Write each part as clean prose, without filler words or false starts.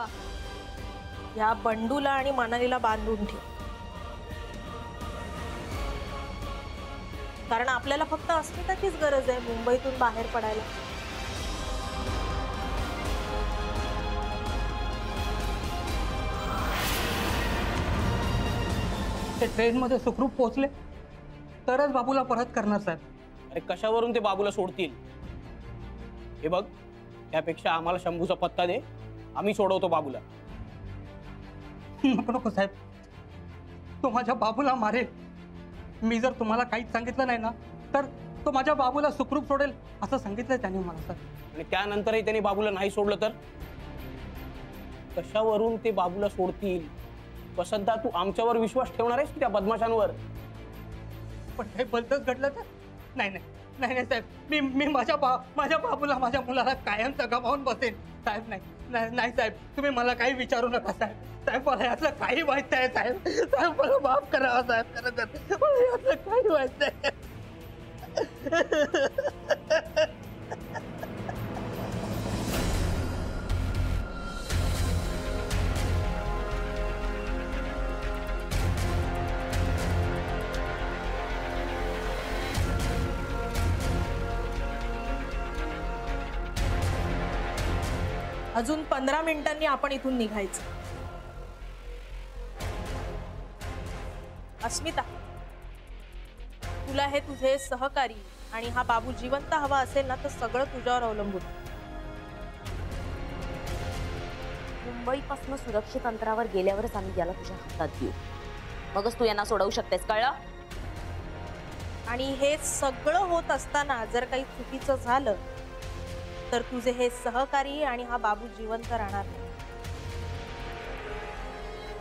पप्पा, या बंडूला आणि मनालीला बांधून ठेव, कारण आपल्याला फक्त अस्मिताचीच गरज आहे मुंबईतून बाहेर पडायला. ते ट्रेन मध्ये सुखरूप पोहोचले तरच बाबूला परत करणार साहेब. अरे कशावरून ते बाबूला सोडतील? हे बघ, त्यापेक्षा आम्हाला शंभूचा पत्ता दे, आम्ही सोडवतो बाबूला. नको नको साहेब, तो माझ्या बाबूला मारेल. मी जर तुम्हाला काहीच सांगितलं नाही ना तर तो माझ्या बाबूला सुखरूप सोडेल असं सांगितलंय त्याने मला सर. आणि त्यानंतरही त्यांनी बाबूला नाही सोडलं तर? कशावरून ते बाबूला सोडतील? वसंता, तू आमच्यावर विश्वास ठेवणार आहेस की त्या बदमाशांवर? पण काही भलतंच घडलं तर? नाही नाही नाही नाही साहेब, मी माझ्या बाबूला, माझ्या मुलाला कायमचा गमावून बसेन साहेब. नाही नाही साहेब, तुम्ही मला काही विचारू नका साहेब. साहेब मला यातलं काही माहित नाही साहेब. साहेब मला माफ करा साहेब, खरं तर मला यातलं काही माहित नाही. अजून 15 मिनिटांनी आपण इथून निघायचं. अस्मिता, तुला हे तुझे सहकारी आणि हा बाबू जिवंत हवा असेल ना तर सगळं तुझ्यावर अवलंबून. मुंबईपासून सुरक्षित अंतरावर गेल्यावरच आम्ही याला तुझ्या हातात देऊ, मगच तू यांना सोडवू शकतेस, कळलं? आणि हे सगळं होत असताना जर काही चुकीचं झालं तर तुझे हे सहकारी आणि हा बाबू जिवंत राहणार नाही.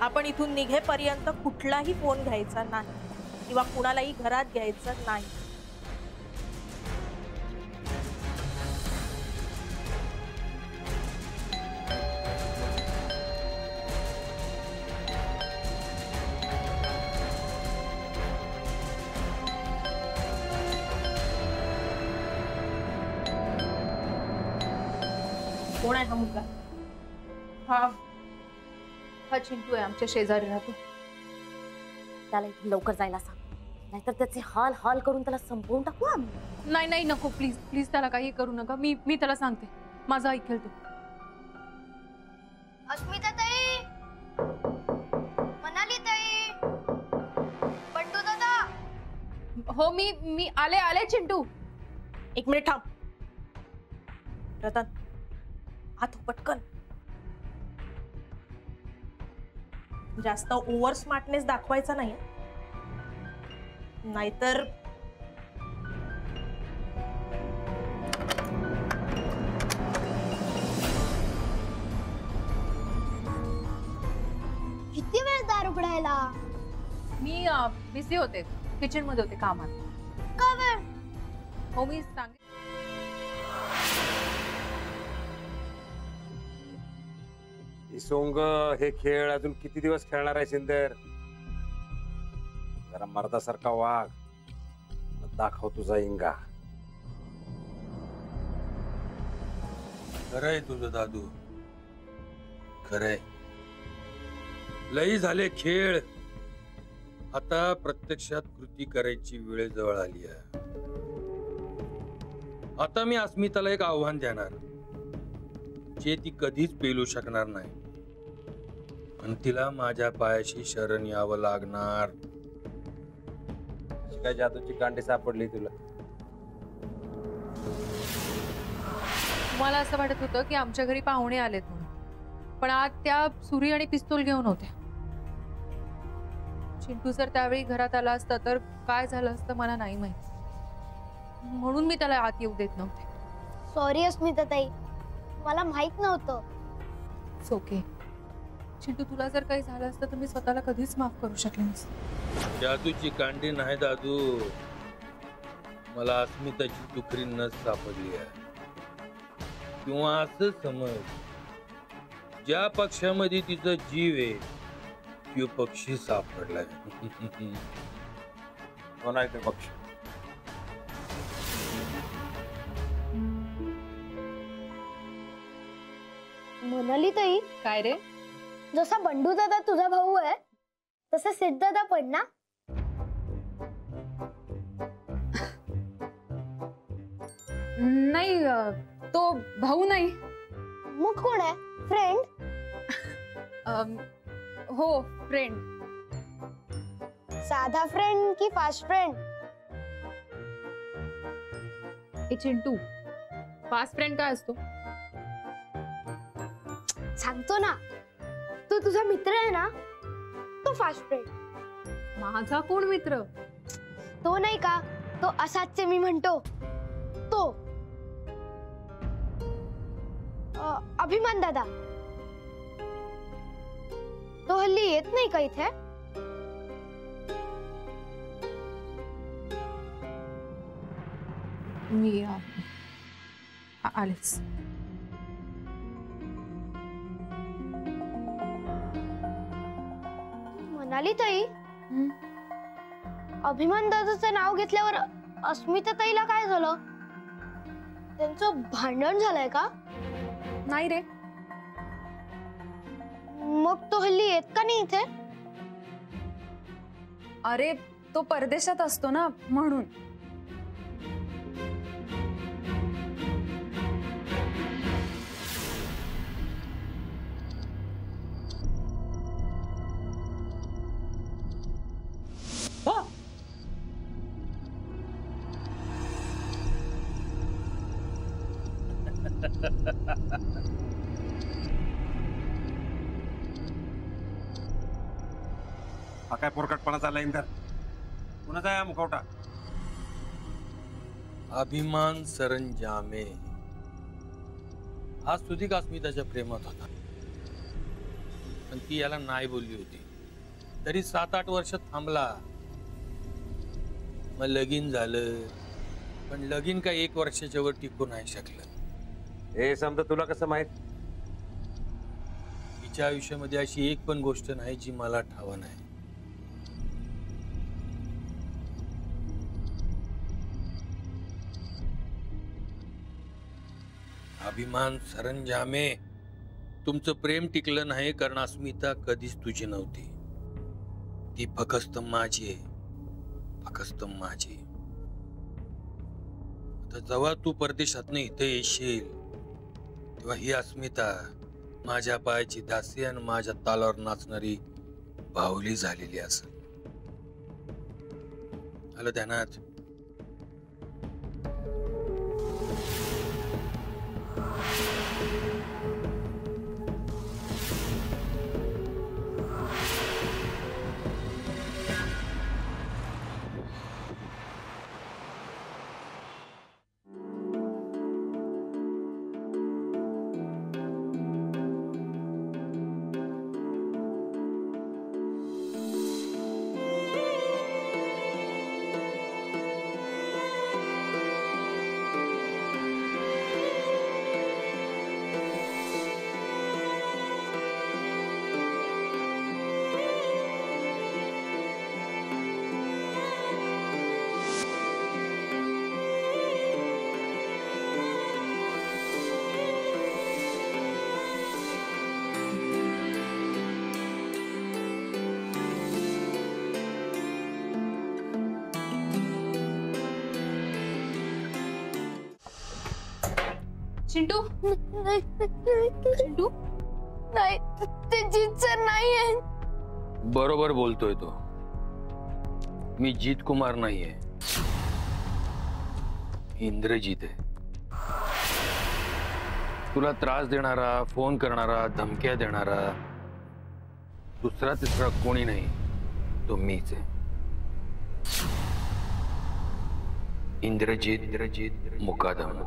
आपण इथून निघेपर्यंत कुठलाही फोन घ्यायचा नाही किंवा कुणालाही घरात घ्यायचं नाही. कोण आहे हा मुलगा? हा चिंटू आहे, आमच्या शेजारी राहतो. त्याला इथून लवकर जायला सांग, नाहीतर त्याचे हाल हाल करून त्याला संपवून टाकू आम्ही. नाही नाही नको, प्लीज प्लीज त्याला काही करू नका. मी त्याला सांगते, माझा ऐकेल तो. अस्मिता ताई, मनाली ताई, बंडू दादा. हो मी आले चिंटू. एक मिनिट थांब. रतन, हात पटकन. जास्त ओव्हर स्मार्टनेस दाखवायचा नाही, नाहीतर किती वेळ दार उघडायला? मी बिझी होते, किचन मध्ये होते कामात. का वेळ? हो मी सांगे. सोंग, हे खेळ अजून किती दिवस खेळणार आहे सिंदर? जरा मर्दासारखा वाघ, दाखव तुझा इंगा. खरंय तुझं दादू, खरंय. लई झाले खेळ, आता प्रत्यक्षात कृती करायची वेळ जवळ आली आहे. आता मी अस्मिताला एक आव्हान देणार जे ती कधीच पेलू शकणार नाही, आणि तिला माझ्या पायाशी शरण यावं लागणार. काय जादूची कांडी सापडली तुला? मला असं वाटत होतं की आमच्या घरी पाहुणे आलेत म्हणून, पण आज त्या सुरी आणि पिस्तूल घेऊन होत्या. चिंटू जर त्यावेळी घरात आला असता तर काय झालं असतं मला नाही माहित, म्हणून मी त्याला आत येऊ देत नव्हते. सॉरी अस्मिता ताई, मला माहित नव्हतं. ओके चिंटू, तुला जर काही झालं असतं तर मी स्वतःला कधीच माफ करू शकले नसते. जादूची कांडी नाही दादू, मला अस्मिताची दुखरी नस सापडली आहे. किंवा असं समज, ज्या पक्षामध्ये तिचा जीव आहे तो पक्षी सापडलाय. कोण आहे ते पक्षी? मोनाली ताई, काय रे? जसा बंडू दादा तुझा भाऊ आहे तसा सिद्ध दादा पण ना? नाही, तो भाऊ नाही. मग कोण आहे? फ्रेंड? हो, फ्रेंड. साधा फ्रेंड की फास्ट फ्रेंड? ए चिंटू, फास्ट फ्रेंड काय असतो? सांगतो ना, तो तुझा मित्र आहे ना, तो फास्ट फ्रेंड. माझा कोण मित्र? तो नाही का, तो असाच मी म्हणतो तो. अभिमान दादा. तो हल्ली येत नाही का इथे? मी आलेच. म्हणाली ताई, अभिमान दादाचं नाव घेतल्यावर अस्मिता ताईला काय झालं? त्यांचं भांडण झालंय का? नाही रे. मग तो हल्ली येत का नाही इथे? अरे तो परदेशात असतो ना, म्हणून. हा काय पोरकटपणा चालला इंदर? कुणाचा आहे हा मुखवटा? अभिमान सरंजामे हा सुधिक अस्मिताच्या प्रेमात होता, पण ती याला नाही बोलली होती. तरी 7-8 वर्ष थांबला. मग लगीन झालं, पण लगीन काय 1 वर्षाच्या वर टिकू नाही शकलं. हे समजा तुला कसं माहित? तिच्या आयुष्यामध्ये अशी एक पण गोष्ट नाही जी मला ठाव नाही. अभिमान सरंजामे, तुमचं प्रेम टिकलं नाही कारण अस्मिता कधीच तुझी नव्हती. ती फक्त माझी आहे, फक्त माझी. आता जेव्हा तू परदेशातनं इथे येशील तेव्हा ही अस्मिता माझ्या पायाची दासी आणि माझ्या तालावर नाचणारी बाहुली झालेली असेल. आलं ध्यानात? चिंटू, चिंटू, नाही, ते जीत सर नाही आहे. बरोबर बोलतोय तो. मी जीत कुमार नाहीये, इंद्रजीत आहे. तुला त्रास देणारा, फोन करणारा, धमक्या देणारा दुसरा तिसरा कोणी नाही, तो मीच आहे. इंद्रजीत मुकादम.